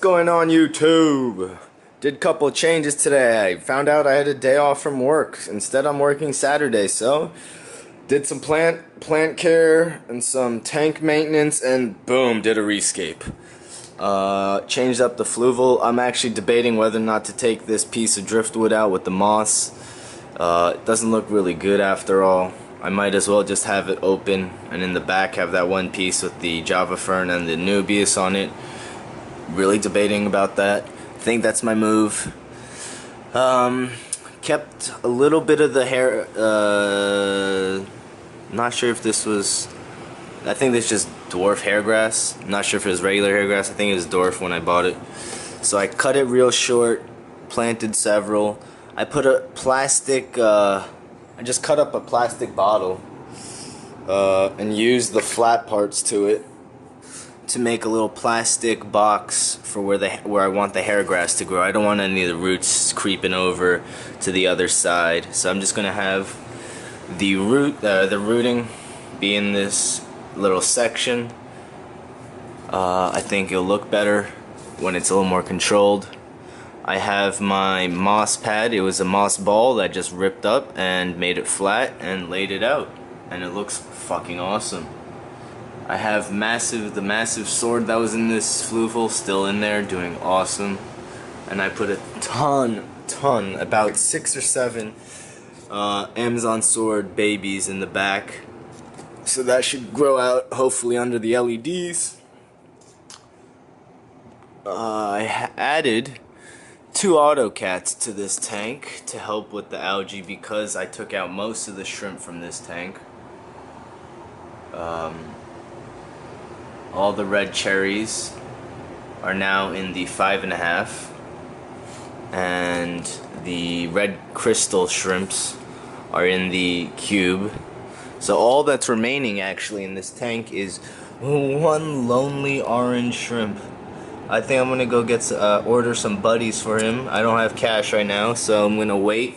going on YouTube? Did a couple changes today. I found out I had a day off from work. Instead I'm working Saturday, so did some plant care and some tank maintenance, and boom, did a rescape. Changed up the Fluval. I'm actually debating whether or not to take this piece of driftwood out with the moss. It doesn't look really good after all. I might as well just have it open and in the back have that one piece with the Java fern and the nubius on it. Really debating about that. I think that's my move. Kept a little bit of the hair. Not sure if this was. I think this is just dwarf hairgrass. Not sure if it was regular hairgrass. I think it was dwarf when I bought it. So I cut it real short, planted several. I put a plastic. I just cut up a plastic bottle and used the flat parts to it to make a little plastic box for where I want the hair grass to grow. I don't want any of the roots creeping over to the other side, so I'm just gonna have the rooting be in this little section. I think it'll look better when it's a little more controlled. I have my moss pad. It was a moss ball that just ripped up and made it flat and laid it out, and it looks fucking awesome. I have the massive sword that was in this Fluval still in there, doing awesome. And I put a ton, about 6 or 7 Amazon sword babies in the back. So that should grow out hopefully under the LEDs. I added 2 auto cats to this tank to help with the algae because I took out most of the shrimp from this tank. All the red cherries are now in the 5.5, and the red crystal shrimps are in the cube. So all that's remaining actually in this tank is one lonely orange shrimp. I think I'm gonna go get order some buddies for him. I don't have cash right now, so I'm gonna wait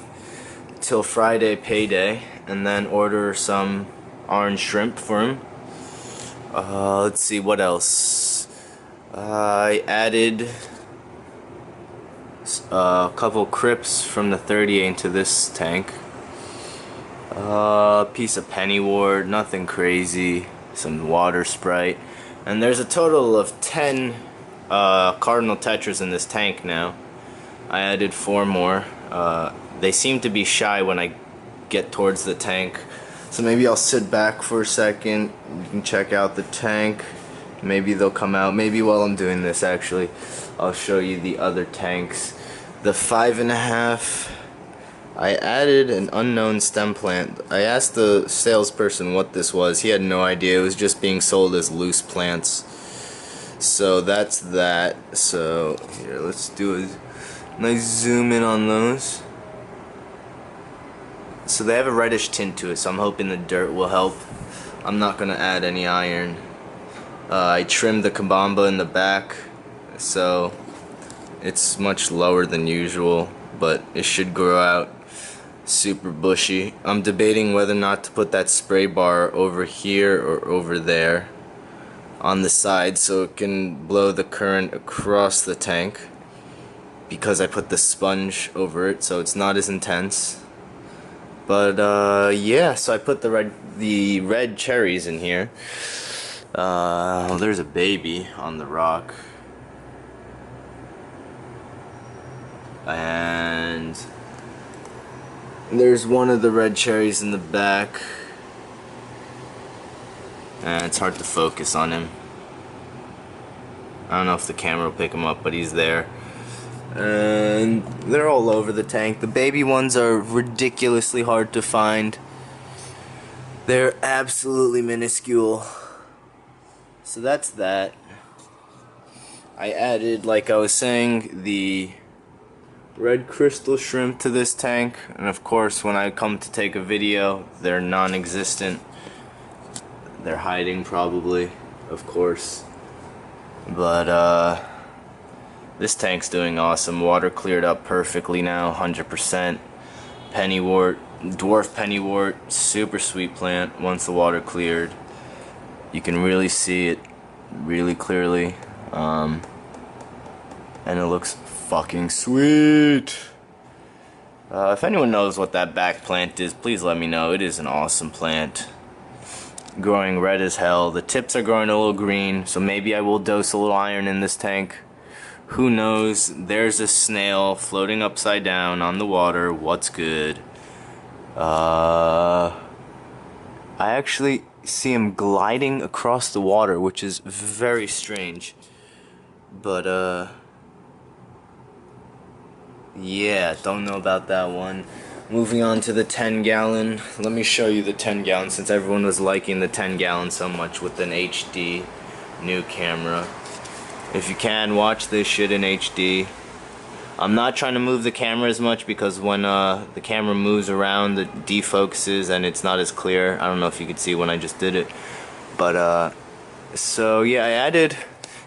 till Friday payday and then order some orange shrimp for him. Let's see what else. I added a couple crypts from the 38 into this tank. Piece of pennywort, nothing crazy. Some water sprite, and there's a total of 10 cardinal tetras in this tank now. I added 4 more. They seem to be shy when I get towards the tank, so maybe I'll sit back for a second. You can check out the tank. Maybe they'll come out. Maybe while I'm doing this, actually, I'll show you the other tanks. The 5.5. I added an unknown stem plant. I asked the salesperson what this was. He had no idea. It was just being sold as loose plants. So that's that. So here, let's do a nice zoom in on those. So they have a reddish tint to it, so I'm hoping the dirt will help. I'm not gonna add any iron. I trimmed the kabamba in the back, so it's much lower than usual, but it should grow out super bushy. I'm debating whether or not to put that spray bar over here or over there on the side so it can blow the current across the tank, because I put the sponge over it so it's not as intense. But yeah, so I put the red cherries in here. There's a baby on the rock, and there's one of the red cherries in the back. And it's hard to focus on him. I don't know if the camera will pick him up, but he's there. And they're all over the tank. The baby ones are ridiculously hard to find. They're absolutely minuscule. So that's that. I added, like I was saying, the red crystal shrimp to this tank. And of course, when I come to take a video, they're non-existent. They're hiding probably, of course. But this tank's doing awesome. Water cleared up perfectly now, 100%. Pennywort, dwarf pennywort, super sweet plant. Once the water cleared, you can really see it really clearly. and it looks fucking sweet. If anyone knows what that back plant is, please let me know. It is an awesome plant. Growing red as hell. The tips are growing a little green, so maybe I will dose a little iron in this tank. Who knows? There's a snail floating upside down on the water. What's good? I actually see him gliding across the water, which is very strange. But yeah, don't know about that one. Moving on to the 10-gallon. Let me show you the 10-gallon since everyone was liking the 10-gallon so much with an HD new camera. If you can, watch this shit in HD. I'm not trying to move the camera as much because when the camera moves around, it defocuses and it's not as clear. I don't know if you could see when I just did it. But so yeah, I added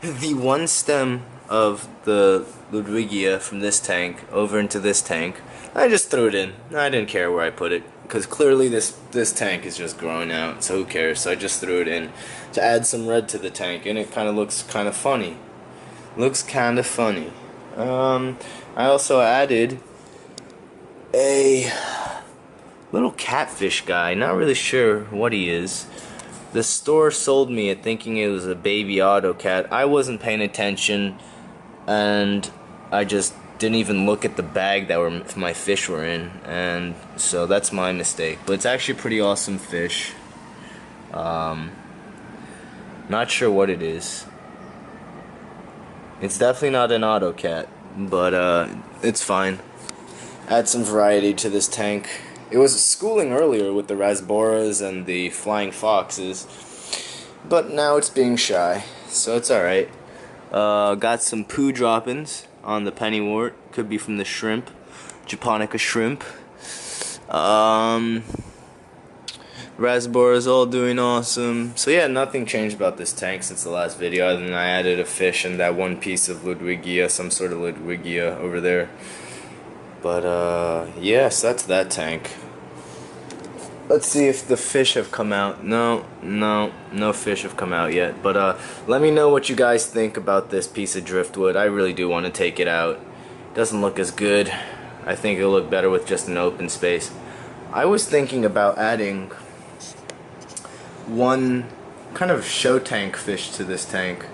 the one stem of the Ludwigia from this tank over into this tank. I just threw it in. I didn't care where I put it because clearly this tank is just growing out, so who cares? So I just threw it in to add some red to the tank, and it kind of looks kind of funny. Looks kind of funny. I also added a little catfish guy. Not really sure what he is. The store sold me it thinking it was a baby auto cat. I wasn't paying attention, and I just didn't even look at the bag that my fish were in, and so that's my mistake. But it's actually a pretty awesome fish. Not sure what it is. It's definitely not an auto cat, but it's fine. Add some variety to this tank. It was schooling earlier with the rasboras and the flying foxes, but now it's being shy, so it's alright. Got some poo droppings on the pennywort. Could be from the shrimp, japonica shrimp. Rasbora's all doing awesome. So yeah, nothing changed about this tank since the last video, other than I added a fish and that one piece of Ludwigia, some sort of Ludwigia over there. But yes, that's that tank. Let's see if the fish have come out. No fish have come out yet. But let me know what you guys think about this piece of driftwood. I really do want to take it out. Doesn't look as good. I think it'll look better with just an open space. I was thinking about adding one kind of show tank fish to this tank.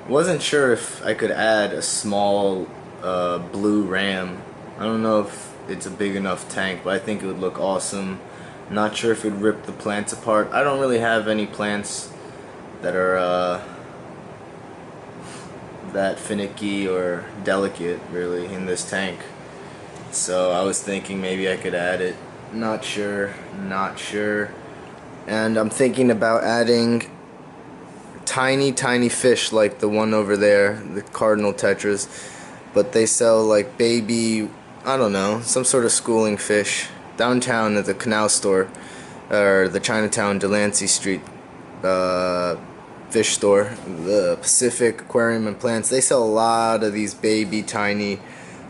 Wasn't sure if I could add a small blue ram. I don't know if it's a big enough tank, but I think it would look awesome. Not sure if it would rip the plants apart. I don't really have any plants that are that finicky or delicate really in this tank. So I was thinking maybe I could add it. Not sure. And I'm thinking about adding tiny fish like the one over there, the cardinal tetras, but they sell like baby, I don't know, some sort of schooling fish downtown at the canal store, or the Chinatown Delancey Street fish store, the Pacific Aquarium and Plants. They sell a lot of these baby tiny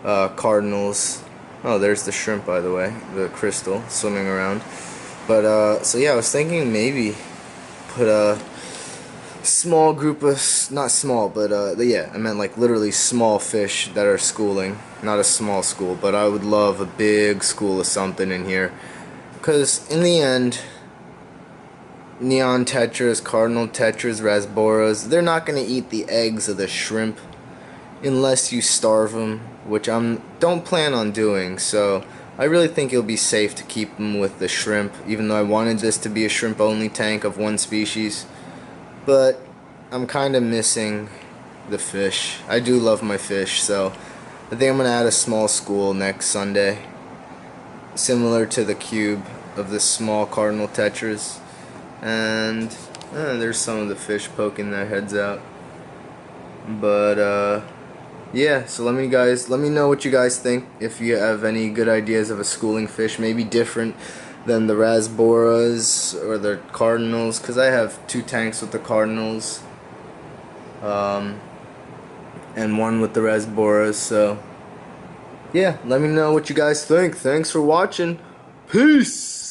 cardinals. Oh, there's the shrimp, by the way, the crystal swimming around. But so yeah, I was thinking maybe put a small group of, not small, but yeah, I meant like literally small fish that are schooling. Not a small school, but I would love a big school of something in here, because in the end, neon tetras, cardinal tetras, rasboras, they're not going to eat the eggs of the shrimp unless you starve them, which I don't plan on doing. So I really think it'll be safe to keep them with the shrimp, even though I wanted this to be a shrimp only tank of one species. But I'm kind of missing the fish. I do love my fish, so I think I'm going to add a small school next Sunday, similar to the cube of the small cardinal tetras. And there's some of the fish poking their heads out. But yeah, so let me know what you guys think. If you have any good ideas of a schooling fish, maybe different than the rasboras or the cardinals, because I have 2 tanks with the cardinals and one with the rasboras. So yeah, let me know what you guys think. Thanks for watching. Peace.